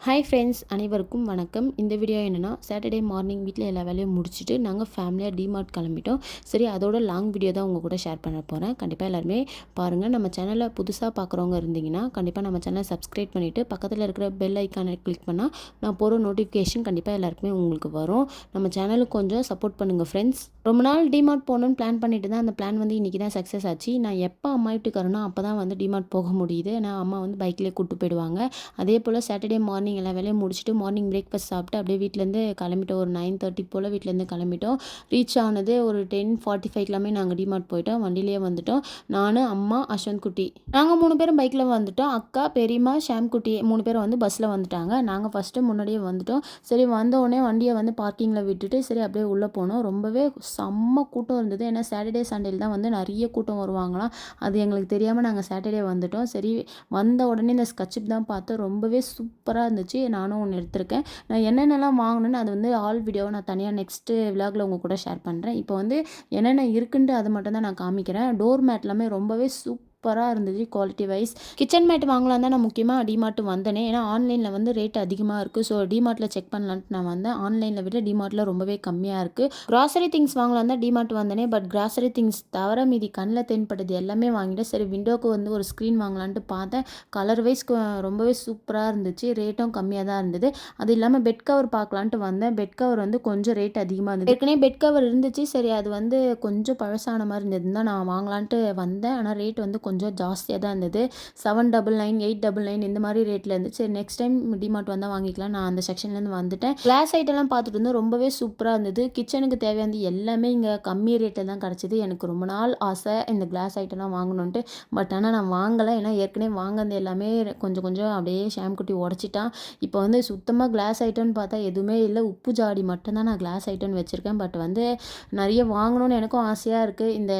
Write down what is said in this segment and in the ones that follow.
Hi friends, அனைவருக்கும் வணக்கம். இந்த வீடியோ என்னென்னா, சாட்டர்டே மார்னிங் வீட்டில் எல்லா வேலையும் முடிச்சுட்டு நாங்கள் ஃபேமிலியாக டிமார்ட் கிளம்பிட்டோம். சரி, அதோட லாங் வீடியோ தான் உங்கள் கூட ஷேர் பண்ண போகிறேன். கண்டிப்பாக எல்லாருமே பாருங்கள். நம்ம சேனலை புதுசாக பார்க்குறவங்க இருந்தீங்கன்னா கண்டிப்பாக நம்ம சேனலை சப்ஸ்கிரைப் பண்ணிவிட்டு பக்கத்தில் இருக்கிற பெல் ஐக்கானை கிளிக் பண்ணால் நான் போகிற நோட்டிஃபிகேஷன் கண்டிப்பாக எல்லாருக்குமே உங்களுக்கு வரும். நம்ம சேனலுக்கு கொஞ்சம் சப்போர்ட் பண்ணுங்கள் ஃப்ரெண்ட்ஸ். ரொம்ப நாள் டிமார்ட் போகணுன்னு பிளான் பண்ணிட்டு தான் அந்த பிளான் வந்து இன்றைக்கி தான் சக்ஸஸ் ஆச்சு. நான் எப்போ அம்மா வீட்டுக்கு வரணும் அப்போ தான் வந்து டிமார்ட் போக முடியுது. ஏன்னா அம்மா வந்து பைக்லேயே கூப்பிட்டு போயிடுவாங்க. அதே போல் சாட்டர்டே மார்னிங் எல்லா வேலையும் முடிச்சுட்டு மார்னிங் பிரேக்ஃபாஸ்ட் சாப்பிட்டு அப்படியே வீட்டிலேருந்து கிளம்பிட்டோம். ஒரு 9:30 போல் வீட்டிலேருந்து கிளம்பிட்டோம். ரீச் ஆனது ஒரு 10:45 நாங்கள் டிமார்ட் போயிட்டோம். வண்டியிலேயே வந்துட்டோம். நான், அம்மா, அஸ்வந்த் குட்டி நாங்கள் 3 பேரும் பைக்கில் வந்துட்டோம். அக்கா, பெரியம்மா, ஷாம் குட்டி 3 பேரும் வந்து பஸ்ஸில் வந்துட்டாங்க. நாங்கள் ஃபஸ்ட்டு முன்னாடியே வந்துட்டோம். சரி, வந்தோடனே வண்டியை வந்து பார்க்கிங்கில் விட்டுட்டு சரி அப்படியே உள்ளே போனோம். ரொம்பவே செம்ம கூட்டம் இருந்தது. ஏன்னா சாட்டர்டே சண்டேல தான் வந்து நிறைய கூட்டம் வருவாங்களாம். அது எங்களுக்கு தெரியாமல் நாங்கள் சாட்டர்டே வந்துட்டோம். சரி, வந்த உடனே இந்த ஸ்கட்சிப் தான் பார்த்தோம். ரொம்பவே சூப்பராக இருந்துச்சு. நானும் ஒன்று எடுத்திருக்கேன். நான் என்னென்னலாம் வாங்கினேன்னு அது வந்து ஆல் வீடியோவை நான் தனியாக நெக்ஸ்ட்டு விலாகில் உங்கள் கூட ஷேர் பண்ணுறேன். இப்போ வந்து என்னென்ன இருக்குன்ட்டு அது மட்டும் தான் நான் காமிக்கிறேன். டோர் மேட் எல்லாமே ரொம்பவே சூப்பராக இருந்துச்சு குவாலிட்டி வைஸ். கிச்சன் மேட் வாங்கலாம் தான் நான் முக்கியமாக டிமார்ட் வந்தேனே. ஏன்னா ஆன்லைனில் வந்து ரேட் அதிகமாக இருக்குது. ஸோ டிமார்ட்டில் செக் பண்ணலான்ட்டு நான் வந்தேன். ஆன்லைனில் விட டிமார்ட்டில் ரொம்பவே கம்மியாக இருக்குது. கிராசரி திங்ஸ் வாங்கலாம் தான் டிமார்ட் வந்தேனே. பட் கிராசரி திங்ஸ் தவிர மீதி கண்ணில் தென்பட்டது எல்லாமே வாங்கிட்டேன். சரி, விண்டோக்கு வந்து ஒரு ஸ்க்ரீன் வாங்கலான்ட்டு பார்த்தேன். கலர் வைஸ் ரொம்பவே சூப்பராக இருந்துச்சு. ரேட்டும் கம்மியாக தான் இருந்தது. அது இல்லாமல் பெட் கவர் பார்க்கலான்ட்டு வந்தேன். பெட் கவர் வந்து கொஞ்சம் ரேட் அதிகமாக இருந்தது. ஏற்கனவே பெட் கவர் இருந்துச்சு. சரி, அது வந்து கொஞ்சம் பழசான மாதிரி இருந்தது தான் நான் வாங்கலான்ட்டு வந்தேன். ஆனால் ரேட் வந்து கொஞ்சம் ஜாஸ்தியாக தான் இருந்தது. 799, 899 இந்த மாதிரி ரேட்டில் இருந்துச்சு. சரி, நெக்ஸ்ட் டைம் டிமார்ட் வந்தால் வாங்கிக்கலாம். நான் அந்த செக்ஷன்லேருந்து வந்துட்டேன். கிளாஸ் ஐட்டம்லாம் பார்த்துட்டு இருந்தோம். ரொம்பவே சூப்பராக இருந்தது. கிச்சனுக்கு தேவையானது எல்லாமே இங்கே கம்மி ரேட்டில் தான் கிடச்சிது. எனக்கு ரொம்ப நாள் ஆசை இந்த கிளாஸ் ஐட்டம்லாம் வாங்கணுன்ட்டு. பட் ஆனால் நான் வாங்கலை. ஏன்னா ஏற்கனவே வாங்கினது எல்லாமே கொஞ்சம் கொஞ்சம் அப்படியே ஷாம் குட்டி உடச்சிட்டான். இப்போ வந்து சுத்தமாக கிளாஸ் ஐட்டம்னு பார்த்தா எதுவுமே இல்லை. உப்பு ஜாடி மட்டும்தான் நான் கிளாஸ் ஐட்டம்னு வச்சுருக்கேன். பட் வந்து நிறைய வாங்கணும்னு எனக்கும் ஆசையாக இருக்குது. இந்த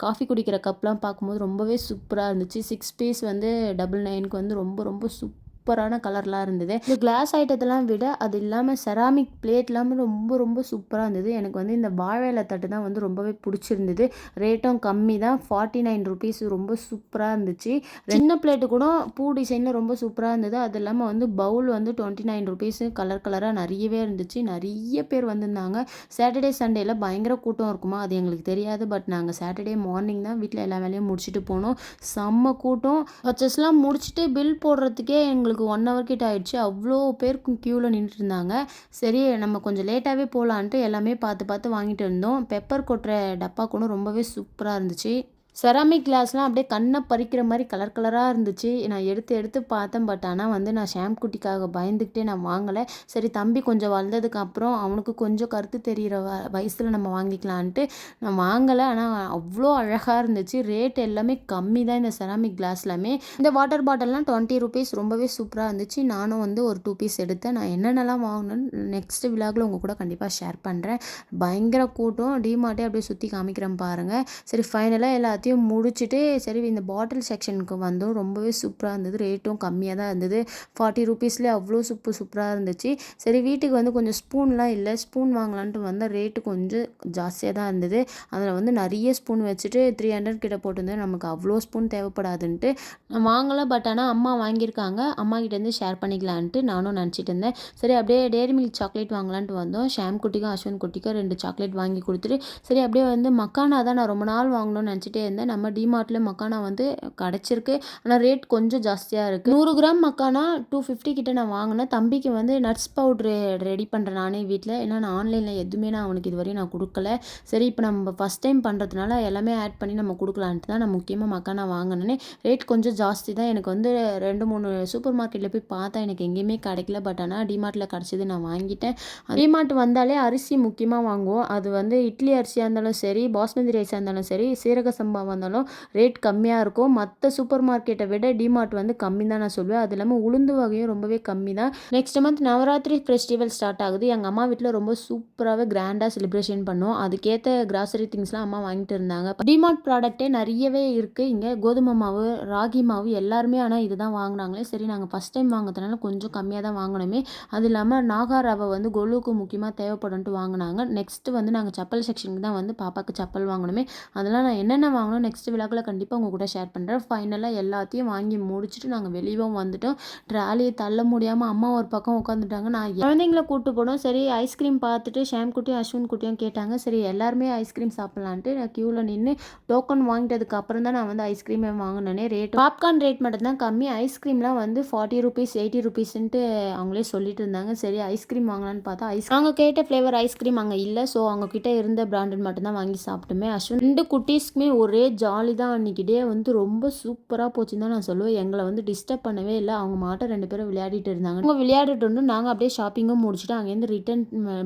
காஃபி குடிக்கிற கப்லாம் பார்க்கும்போது ரொம்பவே சூப்பராக இருந்துச்சு. 6 பீஸ் வந்து 999 வந்து ரொம்ப ரொம்ப சூப்பரான கலர்லாம் இருந்தது. இந்த கிளாஸ் ஐட்டத்தெல்லாம் விட அது இல்லாமல் செராமிக் பிளேட் எல்லாமே ரொம்ப ரொம்ப சூப்பராக இருந்தது. எனக்கு வந்து இந்த வாழை தட்டு தான் வந்து ரொம்பவே பிடிச்சிருந்தது. ரேட்டும் கம்மி தான். 49 ருபீஸ். ரொம்ப சூப்பராக இருந்துச்சு. சின்ன பிளேட்டு கூட பூ டிசைனில் ரொம்ப சூப்பராக இருந்தது. அது இல்லாமல் வந்து பவுல் வந்து 29 ருபீஸு. கலர் கலராக நிறையவே இருந்துச்சு. நிறைய பேர் வந்திருந்தாங்க. சாட்டர்டே சண்டேல பயங்கர கூட்டம் இருக்குமா அது எங்களுக்கு தெரியாது. பட் நாங்கள் சாட்டர்டே மார்னிங் தான் வீட்டில் எல்லா வேலையும் முடிச்சுட்டு போனோம். செம்ம கூட்டம். பர்ச்சேஸ்லாம் முடிச்சுட்டு பில் போடுறதுக்கே எங்களுக்கு 1 hour கிட்ட ஆயிடுச்சு. அவ்வளோ பேருக்கு க்யூவில் நின்றுட்டு இருந்தாங்க. சரி, நம்ம கொஞ்சம் லேட்டாகவே போகலான்ட்டு எல்லாமே பார்த்து பார்த்து வாங்கிட்டு இருந்தோம். பெப்பர் கொட்டுற டப்பா கூட ரொம்பவே சூப்பராக இருந்துச்சு. செராமிக் கிளாஸ்லாம் அப்படியே கண்ணை பறிக்கிற மாதிரி கலர் கலராக இருந்துச்சு. நான் எடுத்து எடுத்து பார்த்தேன். பட் ஆனால் வந்து நான் ஷாம் குட்டிக்காக பயந்துக்கிட்டே நான் வாங்கலை. சரி, தம்பி கொஞ்சம் வளர்ந்ததுக்கு அப்புறம் அவனுக்கு கொஞ்சம் கருத்து தெரிகிற வயசில் நம்ம வாங்கிக்கலான்ட்டு நான் வாங்கலை. ஆனால் அவ்வளோ அழகாக இருந்துச்சு. ரேட் எல்லாமே கம்மி தான் இந்த செராமிக் கிளாஸ்லாமே. இந்த வாட்டர் பாட்டில்லாம் 20 ருபீஸ். ரொம்பவே சூப்பராக இருந்துச்சு. நானும் வந்து ஒரு 2 பீஸ் எடுத்தேன். நான் என்னென்னலாம் வாங்கினேன்னு நெக்ஸ்ட் விலாகில் உங்கள் கூட கண்டிப்பாக ஷேர் பண்ணுறேன். பயங்கர கூட்டம். டிமார்ட்டே அப்படியே சுற்றி காமிக்கிறேன் பாருங்கள். சரி, ஃபைனலாக எல்லாத்தையும் முடிச்சுட்டு சரி இந்த பாட்டில் செக்ஷனுக்கு வந்தோம். ரொம்பவே சூப்பராக இருந்தது. ரேட்டும் கம்மியாக தான் இருந்தது. 40 ருபீஸ்லேயே அவ்வளோ சூப்பராக இருந்துச்சு. சரி, வீட்டுக்கு வந்து கொஞ்சம் ஸ்பூன்லாம் இல்லை. ஸ்பூன் வாங்கலான்ட்டு வந்தால் ரேட்டு கொஞ்சம் ஜாஸ்தியாக தான் இருந்தது. அதில் வந்து நிறைய ஸ்பூன் வச்சுட்டு 300 கிட்ட போட்டிருந்தேன். நமக்கு அவ்வளோ ஸ்பூன் தேவைப்படாதுன்ட்டு நான் வாங்கலை. பட் ஆனால் அம்மா வாங்கியிருக்காங்க. அம்மா கிட்டேருந்து ஷேர் பண்ணிக்கலான்ட்டு நானும் நினச்சிட்டு இருந்தேன். சரி, அப்படியே டேரி மில்க் சாக்லேட் வாங்கலான்ட்டு வந்தோம். ஷாம் குட்டிக்கும் அஸ்வந்த் குட்டிக்கும் 2 சாக்லேட் வாங்கி கொடுத்துட்டு சரி அப்படியே வந்து மக்கானா தான் நான் ரொம்ப நாள் வாங்கணும்னு நினச்சிட்டே இருந்தேன். நம்ம டிமார்ட்டில் மக்கானா வந்து கிடச்சிருக்கு. ஆனால் ரேட் கொஞ்சம் ஜாஸ்தியாக இருக்குது. 100 கிராம் மக்கானா 250 கிட்ட நான் வாங்கினேன். தம்பிக்கு வந்து நட்ஸ் பவுட்ரு ரெடி பண்ணுறேன் நானே வீட்டில். ஏன்னா நான் ஆன்லைனில் எதுவுமே நான் அவனுக்கு இதுவரையும் நான் கொடுக்கல. சரி, இப்போ நம்ம ஃபஸ்ட் டைம் பண்ணுறதுனால எல்லாமே ஆட் பண்ணி நம்ம கொடுக்கலான்ட்டு தான் நான் முக்கியமாக மக்கானா வாங்கினேனே. ரேட் கொஞ்சம் ஜாஸ்தி தான். எனக்கு வந்து 2-3 சூப்பர் மார்க்கெட்டில் போய் பார்த்தா எனக்கு எங்கேயுமே கிடைக்கல. பட் ஆனால் டிமார்ட்டில் கிடச்சிது, நான் வாங்கிட்டேன். டிமார்ட் வந்தாலே அரிசி முக்கியமாக வாங்குவோம். அது வந்து இட்லி அரிசியாக இருந்தாலும் சரி, பாஸ்மதி ரைஸாக இருந்தாலும் சரி, சீரக சம்பா வந்தாலும் ரேட் கம்மியாக இருக்கும். மற்ற சூப்பர் மார்க்கெட்டை விட டிமார்ட் வந்து கம்மி தான் நான் சொல்லுவேன். அது இல்லாமல் உளுந்து வகையும் ரொம்பவே கம்மி தான். Next month Navaratri festival start ஆகுது. எங்கள் அம்மா வீட்டில் ரொம்ப சூப்பராகவே கிராண்டாக செலிப்ரேஷன் பண்ணோம். அதுக்கேற்ற கிராசரி திங்ஸ்லாம் அம்மா வாங்கிட்டு இருந்தாங்க. டிமார்ட் ப்ராடக்ட்டே நிறையவே இருக்குது. இங்கே கோதுமை மாவு, ராகி மாவு எல்லாருமே ஆனால் இதுதான் வாங்கினாங்களே. சரி, நாங்கள் ஃபஸ்ட் டைம் வாங்குறதுனால கொஞ்சம் கம்மியாக தான் வாங்கினோமே. அது இல்லாமல் நாகா ரவை வந்து கொலுவுக்கு முக்கியமாக தேவைப்படும்ட்டு வாங்கினாங்க. நெக்ஸ்ட்டு வந்து நாங்கள் செப்பல் செக்ஷனுக்கு தான் வந்து பாப்பாவுக்கு செப்பல் வாங்கணுமே. அதெல்லாம் நான் என்னென்ன வாங்கினேன் வாங்கினோம் நெக்ஸ்ட் விழாக்களை கண்டிப்பாக உங்கள் கூட ஷேர் பண்ணுறேன். ஃபைனலாக எல்லாத்தையும் வாங்கி முடிச்சுட்டு நாங்கள் வெளியவும் வந்துட்டோம். ட்ராலியை தள்ள முடியாமல் அம்மா ஒரு பக்கம் உட்காந்துட்டாங்க. நான் குழந்தைங்கள கூப்பிட்டு போனோம். சரி ஐஸ்கிரீம் பார்த்துட்டு ஷாம் குட்டியும் அஸ்வின் குட்டியும் கேட்டாங்க. சரி எல்லாருமே ஐஸ்கிரீம் சாப்பிட்லான்ட்டு நான் க்யூவில் நின்று டோக்கன் வாங்கிட்டதுக்கு அப்புறம் தான் நான் வந்து ஐஸ்கிரீமே வாங்கினேனே. பாப்கார்ன் ரேட் மட்டும் தான் கம்மி. ஐஸ்கிரீம்லாம் வந்து 40 ருபீஸ் 80 ருபீஸ்ன்ட்டு அவங்களே சொல்லிட்டு இருந்தாங்க. சரி ஐஸ்கிரீம் வாங்கலான்னு பார்த்தா நாங்கள் கேட்ட ஃப்ளேவர் ஐஸ்கிரீம் அங்கே இல்லை. ஸோ அவங்க கிட்ட இருந்த பிராண்டட் மட்டும் தான் வாங்கி சாப்பிட்டுமே. அஸ்வின் 2 குட்டீஸ்க்குமே ஒரே ஜாலி தான். அன்றைக்கி டே வந்து ரொம்ப சூப்பராக போச்சுன்னு தான் நான் சொல்லுவேன். எங்களை வந்து டிஸ்டர்ப் பண்ணவே இல்லை. அவங்க மாட்டம் 2 பேரும் விளையாடிட்டு இருந்தாங்க. அவங்க விளையாடிட்டு வந்து நாங்கள் அப்படியே ஷாப்பிங்கும் முடிச்சுட்டு அங்கேருந்து ரிட்டன்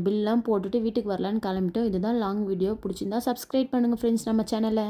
பில்லாம் போட்டுட்டு வீட்டுக்கு வரலான்னு கிளம்பிட்டோம். இதுதான் லாங் வீடியோ. பிடிச்சிருந்தா சப்ஸ்கிரைப் பண்ணுங்கள் ஃப்ரெண்ட்ஸ் நம்ம சேனலை.